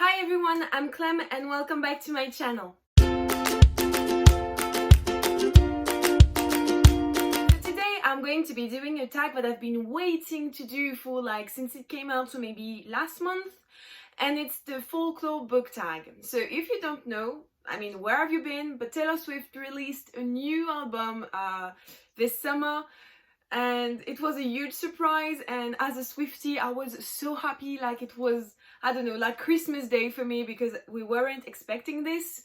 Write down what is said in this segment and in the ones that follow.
Hi everyone, I'm Clem and welcome back to my channel. Today I'm going to be doing a tag that I've been waiting to do for since it came out, so maybe last month, and it's the Folklore Book Tag. So if you don't know, where have you been? But Taylor Swift released a new album this summer, and it was a huge surprise, and as a Swiftie I was so happy. It was, I don't know, like Christmas Day for me, because we weren't expecting this.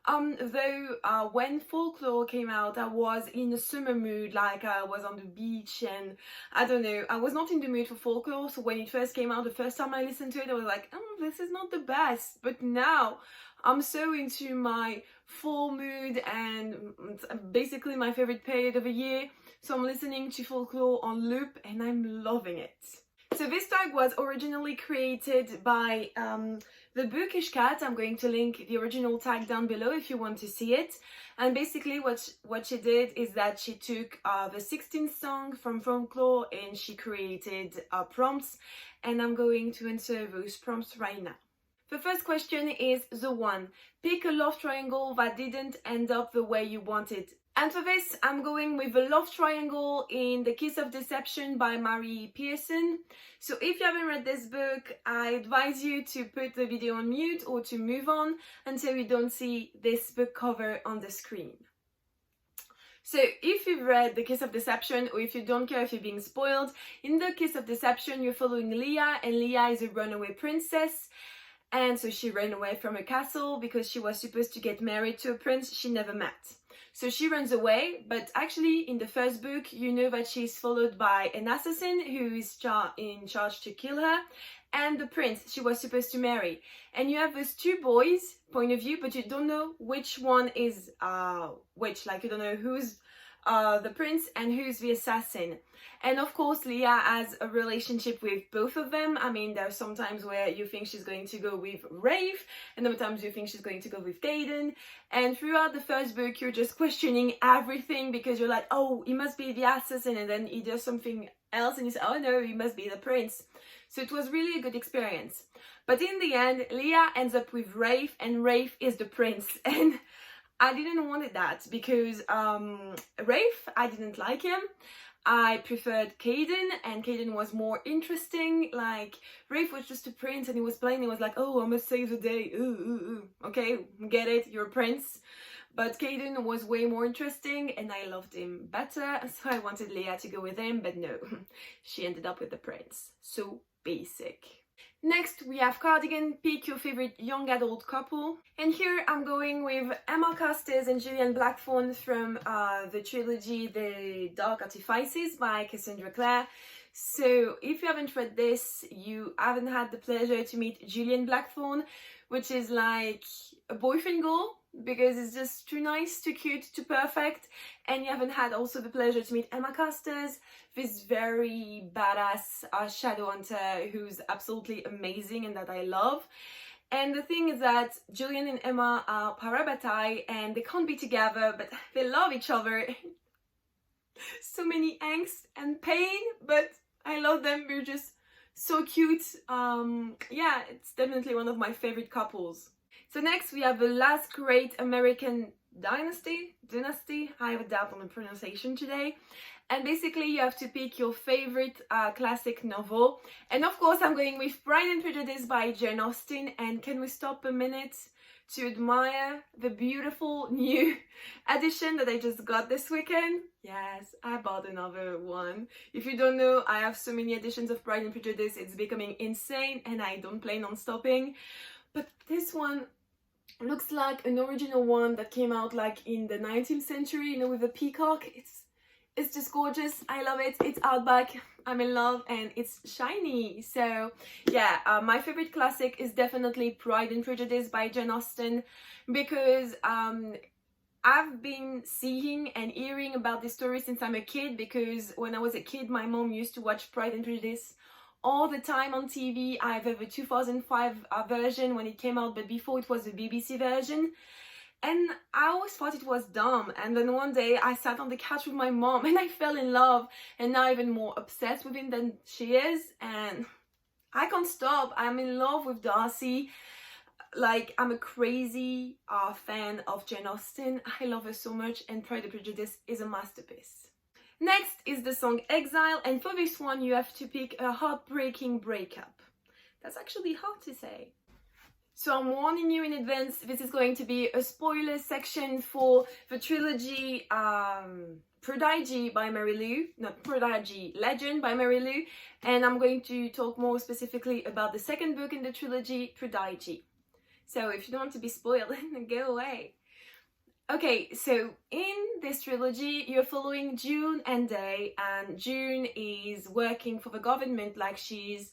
Though when Folklore came out, I was in a summer mood, I was on the beach, and I don't know, I was not in the mood for Folklore. So when it first came out, the first time I listened to it, I was like, oh, this is not the best. But now I'm so into my fall mood, and it's basically my favorite period of the year. So I'm listening to Folklore on loop and I'm loving it. So this tag was originally created by the Bookish Cat. I'm going to link the original tag down below if you want to see it. And basically what she did is that she took the 16th song from Folklore and she created prompts, and I'm going to answer those prompts right now. The first question is the one: pick a love triangle that didn't end up the way you wanted. And for this, I'm going with the love triangle in The Kiss of Deception by Mary Pearson. So if you haven't read this book, I advise you to put the video on mute or to move on until you don't see this book cover on the screen. So if you've read The Kiss of Deception, or if you don't care if you're being spoiled, in The Kiss of Deception you're following Leah, and Leah is a runaway princess. And so she ran away from a castle because she was supposed to get married to a prince she never met. So she runs away, but actually in the first book you know that she's followed by an assassin who is in charge to kill her, and the prince she was supposed to marry. And you have those two boys' point of view, but you don't know which one is which. You don't know who's the prince and who's the assassin. And of course Leah has a relationship with both of them. There's some times where you think she's going to go with Rafe, and other times you think she's going to go with Cardigan. And throughout the first book you're just questioning everything, because you're like, oh, he must be the assassin, and then he does something else and you say, oh no, he must be the prince. So it was really a good experience. But in the end Leah ends up with Rafe, and Rafe is the prince. And I didn't want that, because Rafe, I didn't like him. I preferred Cardigan, and Cardigan was more interesting. Rafe was just a prince, and he was playing, he was like, oh, I must save the day. Ooh. Okay, get it, you're a prince. But Cardigan was way more interesting, and I loved him better, so I wanted Leah to go with him, but no, she ended up with the prince. So basic. Next we have Cardigan, pick your favorite young adult couple. And here I'm going with Emma Costes and Julian Blackthorne from the trilogy The Dark Artifices by Cassandra Clare. So if you haven't read this, you haven't had the pleasure to meet Julian Blackthorne, which is like a boyfriend goal, because it's just too nice, too cute, too perfect. And you haven't had also the pleasure to meet Emma Costes, this very badass shadow hunter who's absolutely amazing and that I love. And the thing is that Julian and Emma are parabatai and they can't be together, but they love each other. So many angst and pain, but I love them. They're just so cute. Yeah, it's definitely one of my favorite couples. So next we have the last great American Dynasty, I have a doubt on the pronunciation today. And basically you have to pick your favorite classic novel. And of course I'm going with Pride and Prejudice by Jane Austen. And can we stop a minute to admire the beautiful new edition that I just got this weekend? Yes, I bought another one. If you don't know, I have so many editions of Pride and Prejudice, it's becoming insane and I don't plan on stopping. But this one looks like an original one that came out in the 19th century, with a peacock. It's just gorgeous. I love it. It's hardback. I'm in love, and it's shiny. So yeah, my favorite classic is definitely Pride and Prejudice by Jane Austen, because I've been seeing and hearing about this story since I'm a kid, because when I was a kid my mom used to watch Pride and Prejudice all the time on TV. I have the 2005 version when it came out, but before it was the BBC version. And I always thought it was dumb, and then one day I sat on the couch with my mom and I fell in love, and now even more obsessed with him than she is, and I can't stop. I'm in love with Darcy. like, I'm a crazy fan of Jane Austen. I love her so much, and Pride and Prejudice is a masterpiece. Next is the song Exile, and for this one you have to pick a heartbreaking breakup. That's actually hard to say. So I'm warning you in advance, this is going to be a spoiler section for the trilogy Prodigy by Mary Lou, not Prodigy, Legend by Mary Lou, and I'm going to talk more specifically about the second book in the trilogy, Prodigy. So if you don't want to be spoiled, then go away. Okay, so in this trilogy, you're following June and Day, and June is working for the government, like she's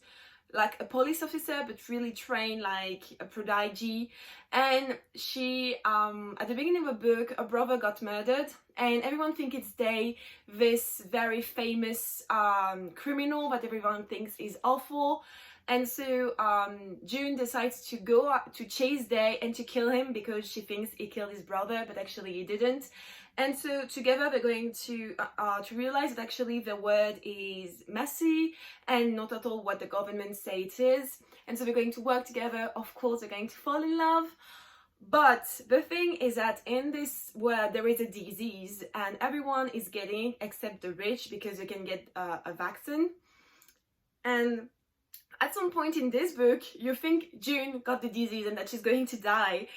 like a police officer, but really trained like a prodigy. And she, at the beginning of the book, her brother got murdered, and everyone thinks it's Day, this very famous criminal that everyone thinks is awful. And so June decides to go to chase Day and to kill him because she thinks he killed his brother, but actually he didn't. And so together they're going to realize that actually the world is messy and not at all what the government say it is. And so they're going to work together. Of course, they're going to fall in love. But the thing is that in this world there is a disease, and everyone is getting except the rich because they can get a vaccine. And at some point in this book, you think June got the disease and that she's going to die.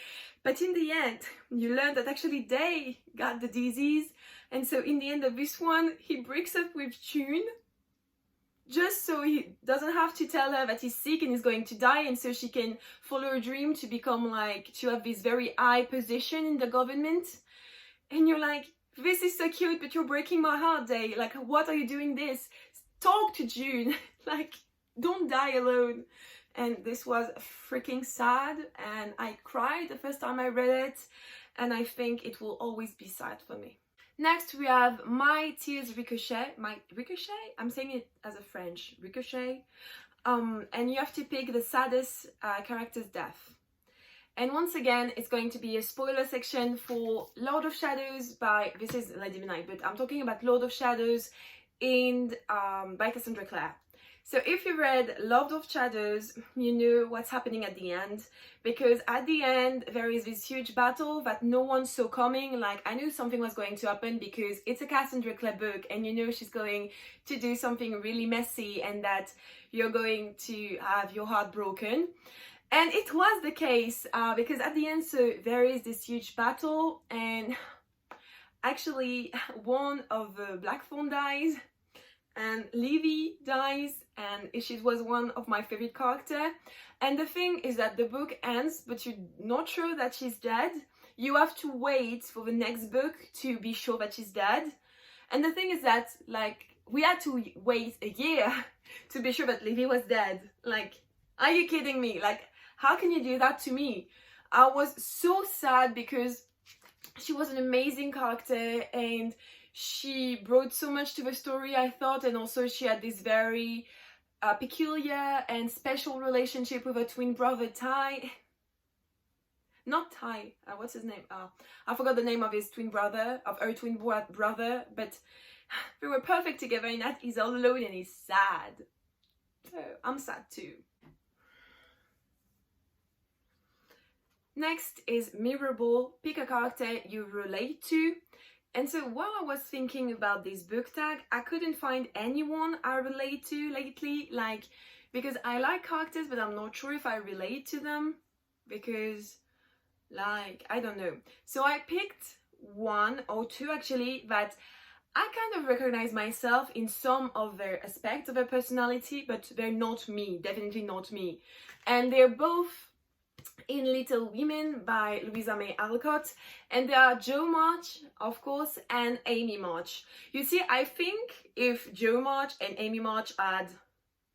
But in the end, you learn that actually Day got the disease. And so in the end of this one, he breaks up with June just so he doesn't have to tell her that he's sick and is going to die. And so she can follow her dream to become like, to have this very high position in the government. And you're like, this is so cute, but you're breaking my heart, Day. Like, what are you doing this? Talk to June. Like, don't die alone. And this was freaking sad, and I cried the first time I read it, and I think it will always be sad for me. Next we have My Tears Ricochet. I'm saying it as a French, Ricochet. And you have to pick the saddest character's death. And once again, it's going to be a spoiler section for Lord of Shadows by, this is Lady Midnight, but I'm talking about Lord of Shadows by Cassandra Clare. So if you read Lord of Shadows, you know what's happening at the end, because at the end there is this huge battle that no one saw coming. Like, I knew something was going to happen because it's a Cassandra Clare book, and you know she's going to do something really messy and that you're going to have your heart broken. And it was the case because at the end, so there is this huge battle, and actually one of the Blackthorn dies, and Livy dies, and she was one of my favorite characters. And the thing is that the book ends, but you're not sure that she's dead. You have to wait for the next book to be sure that she's dead. And the thing is that, like, we had to wait a year to be sure that Livy was dead. Like, are you kidding me? Like, how can you do that to me? I was so sad because she was an amazing character, and she brought so much to the story, I thought, and also she had this very peculiar and special relationship with her twin brother Ty. Not Ty, what's his name? I forgot the name of his twin brother, of her twin brother, but they were perfect together, and that he's all alone and he's sad. So I'm sad too. Next is Mirrorable. Pick a character you relate to. And so while I was thinking about this book tag, I couldn't find anyone I relate to lately, like, because I like characters, but I'm not sure if I relate to them, because, like, I don't know. So I picked one or two actually that I kind of recognize myself in some of their aspects of their personality, but they're not me, definitely not me. And they're both in Little Women by Louisa May Alcott, and they are Jo March, of course, and Amy March. You see, I think if Jo March and Amy March had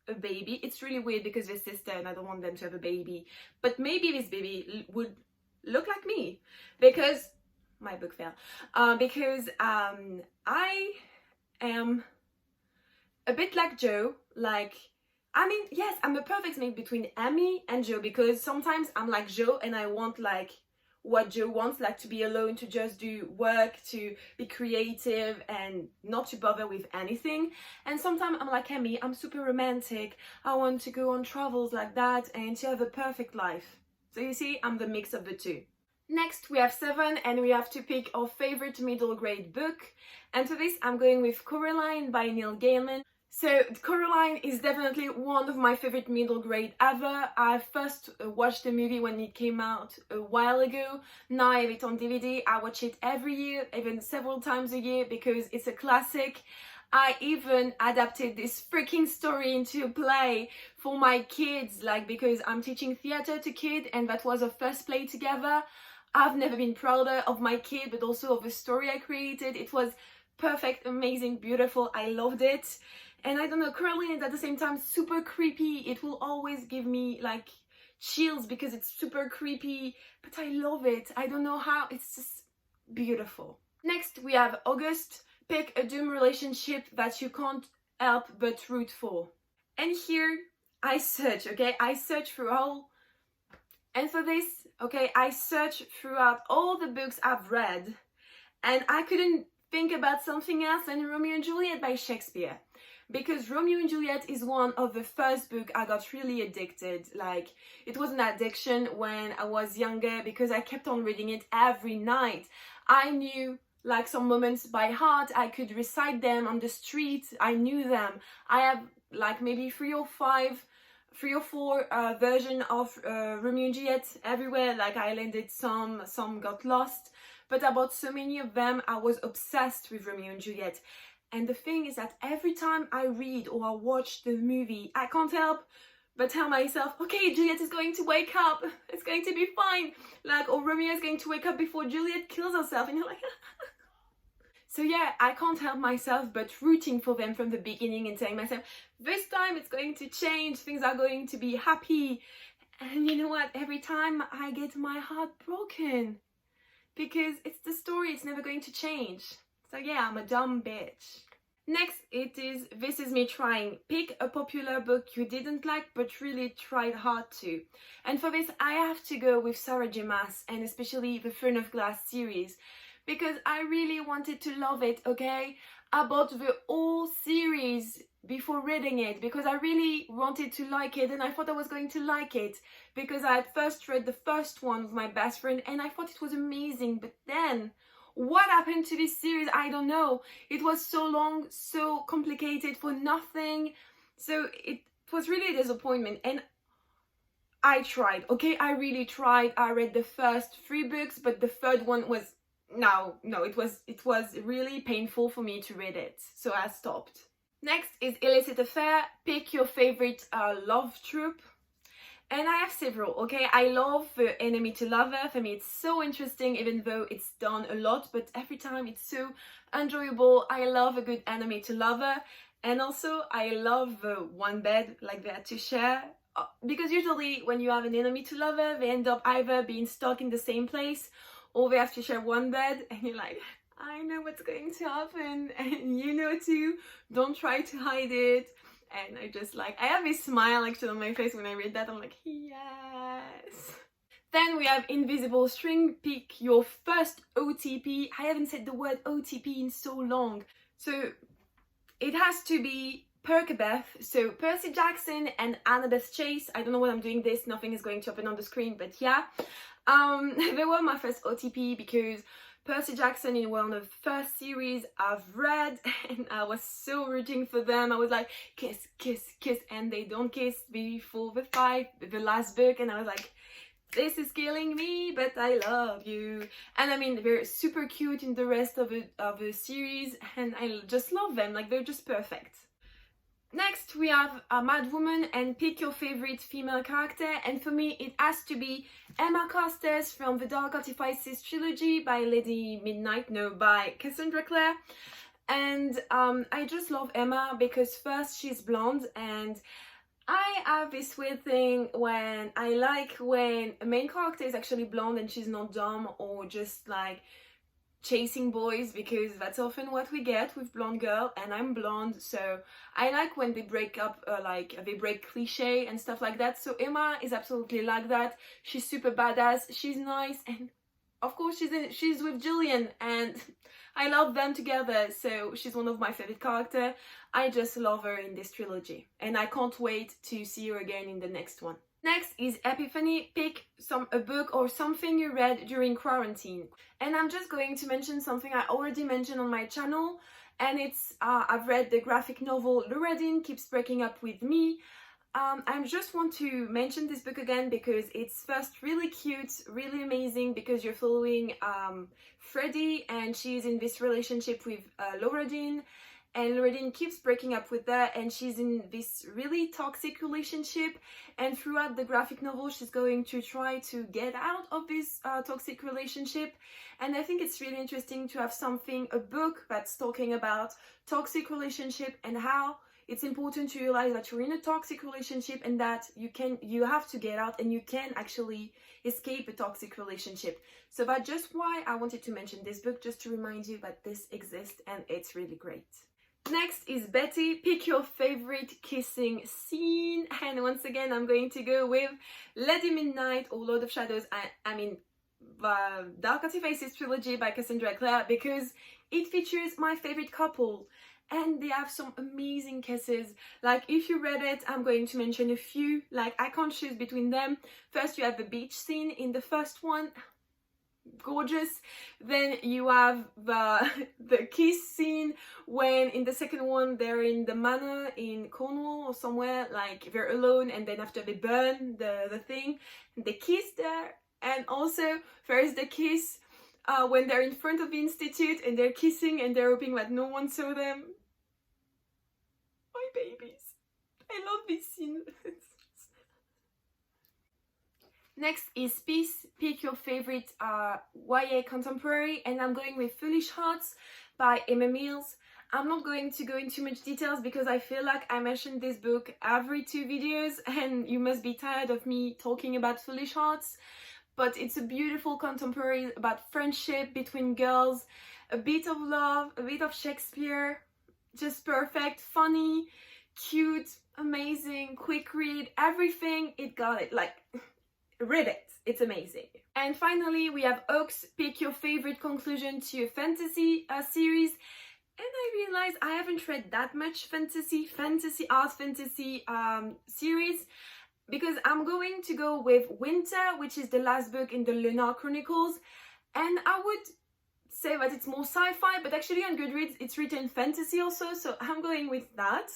a baby, it's really weird because they're sister and I don't want them to have a baby, but maybe this baby would look like me, because my book fail, because I am a bit like Jo. Like, I mean, yes, I'm a perfect mix between Amy and Jo, because sometimes I'm like Jo and I want like what Jo wants, like to be alone, to just do work, to be creative and not to bother with anything. And sometimes I'm like Amy, I'm super romantic, I want to go on travels like that and to have a perfect life. So you see, I'm the mix of the two. Next, we have 7 and we have to pick our favorite middle grade book. And for this, I'm going with Coraline by Neil Gaiman. So Coraline is definitely one of my favorite middle grade ever. I first watched the movie when it came out a while ago. Now I have it on DVD. I watch it every year, even several times a year, because it's a classic. I even adapted this freaking story into a play for my kids, like, because I'm teaching theater to kids and that was our first play together. I've never been prouder of my kid, but also of the story I created. It was perfect, amazing, beautiful. I loved it. And I don't know, Coraline is at the same time super creepy. It will always give me like chills because it's super creepy, but I love it. I don't know how, it's just beautiful. Next, we have August. Pick a doom relationship that you can't help but root for. And here, I search, okay? I search through all. And for this, okay, I searched throughout all the books I've read. And I couldn't think about something else than Romeo and Juliet by Shakespeare. Because Romeo and Juliet is one of the first books I got really addicted. Like, it was an addiction when I was younger because I kept on reading it every night. I knew like some moments by heart. I could recite them on the street. I knew them. I have like maybe 3 or 4 version of Romeo and Juliet everywhere. Like, I landed some got lost. But about so many of them, I was obsessed with Romeo and Juliet. And the thing is that every time I read or I watch the movie, I can't help but tell myself, okay, Juliet is going to wake up. It's going to be fine. Like, or Romeo is going to wake up before Juliet kills herself. And you're like, so yeah, I can't help myself but rooting for them from the beginning and telling myself, this time it's going to change. Things are going to be happy. And you know what? Every time I get my heart broken because it's the story. It's never going to change. So yeah, I'm a dumb bitch. Next, it is This Is Me Trying. Pick a popular book you didn't like but really tried hard to. And for this, I have to go with Sarah J. Maas and especially the Throne of Glass series because I really wanted to love it, okay? I bought the whole series before reading it because I really wanted to like it and I thought I was going to like it because I had first read the first one with my best friend and I thought it was amazing, but then what happened to this series? I don't know. It was so long, so complicated for nothing. So it was really a disappointment. And I tried, okay? I really tried. I read the first 3 books, but the third one was, no, it was really painful for me to read it. So I stopped. Next is Illicit Affair. Pick your favorite love trope. And I have several, okay? I love the enemy to lover. For me, it's so interesting, even though it's done a lot, but every time it's so enjoyable. I love a good enemy to lover. And also, I love one bed, like they had to share. Because usually, when you have an enemy to lover, they end up either being stuck in the same place, or they have to share one bed, and you're like, I know what's going to happen, and you know too. Don't try to hide it. And I just like, I have a smile actually on my face when I read that. I'm like, yes. Then we have Invisible String. Pick your first OTP. I haven't said the word OTP in so long. So it has to be Perkabeth. So Percy Jackson and Annabeth Chase. I don't know what I'm doing this. Nothing is going to happen on the screen, but yeah. They were my first OTP because Percy Jackson in one of the first series I've read and I was so rooting for them. I was like, kiss, kiss, kiss, and they don't kiss before the last book, and I was like, this is killing me, but I love you. And I mean, they're super cute in the rest of the series and I just love them, like they're just perfect. Next, we have a Mad Woman and pick your favorite female character. And for me, it has to be Emma Carstairs from the Dark Artifices trilogy by Lady Midnight, no, by Cassandra Clare. And I just love Emma because first, she's blonde and I have this weird thing when I like when a main character is actually blonde and she's not dumb or just like chasing boys, because that's often what we get with blonde girl, and I'm blonde, so I like when they break up, like they break cliche and stuff like that. So Emma is absolutely like that. She's super badass, she's nice, and of course she's with Julian and I love them together, so she's one of my favorite characters. I just love her in this trilogy and I can't wait to see her again in the next one. Next is Epiphany. Pick a book or something you read during quarantine. And I'm just going to mention something I already mentioned on my channel, and it's I've read the graphic novel Luradin Keeps Breaking Up With Me. I just want to mention this book again because it's first really cute, really amazing, because you're following Freddie, and she's in this relationship with Luradin, and Luradin keeps breaking up with her, and she's in this really toxic relationship, and throughout the graphic novel she's going to try to get out of this toxic relationship. And I think it's really interesting to have a book that's talking about toxic relationship and how it's important to realize that you're in a toxic relationship and that you have to get out and you can actually escape a toxic relationship. So that's just why I wanted to mention this book, just to remind you that this exists and it's really great. Next is Betty. Pick your favorite kissing scene, and once again I'm going to go with Lady Midnight or Lord of Shadows. I mean Dark Artifices trilogy by Cassandra Clare, because it features my favorite couple and they have some amazing kisses. Like, if you read it, I'm going to mention a few. Like, I can't choose between them. First you have the beach scene in the first one, gorgeous. Then you have the kiss scene when in the second one they're in the manor in Cornwall or somewhere, like they're alone, and then after they burn the thing, they kiss there. And also there's the kiss when they're in front of the institute and they're kissing and they're hoping that no one saw them. My babies, I love this scene. Next is Peace. Pick your favorite YA contemporary, and I'm going with Foolish Hearts by Emma Mills. I'm not going to go into much details because I feel like I mentioned this book every 2 videos and you must be tired of me talking about Foolish Hearts. But it's a beautiful contemporary about friendship between girls, a bit of love, a bit of Shakespeare, just perfect, funny, cute, amazing, quick read, everything, it got it. Like, read it, it's amazing. And finally we have Oaks. Pick your favorite conclusion to a fantasy series. And I realized I haven't read that much art fantasy series, because I'm going to go with Winter, which is the last book in the Lunar Chronicles, and I would say that it's more sci-fi, but actually on Goodreads it's written fantasy also, so I'm going with that.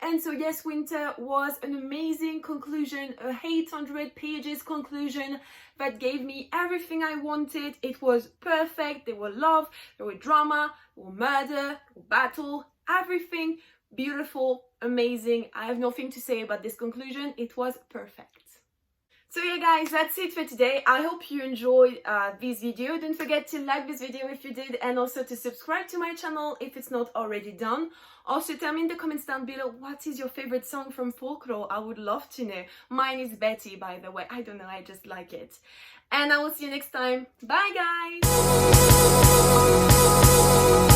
And so yes, Winter was an amazing conclusion, a 800 pages conclusion that gave me everything I wanted. It was perfect. There were love, there were drama, there were murder, there were battle, everything beautiful, amazing. I have nothing to say about this conclusion. It was perfect. So yeah guys, that's it for today. I hope you enjoyed this video. Don't forget to like this video if you did, and also to subscribe to my channel if it's not already done. Also tell me in the comments down below, what is your favorite song from Folklore? I would love to know. Mine is Betty, by the way. I don't know, I just like it. And I will see you next time. Bye guys!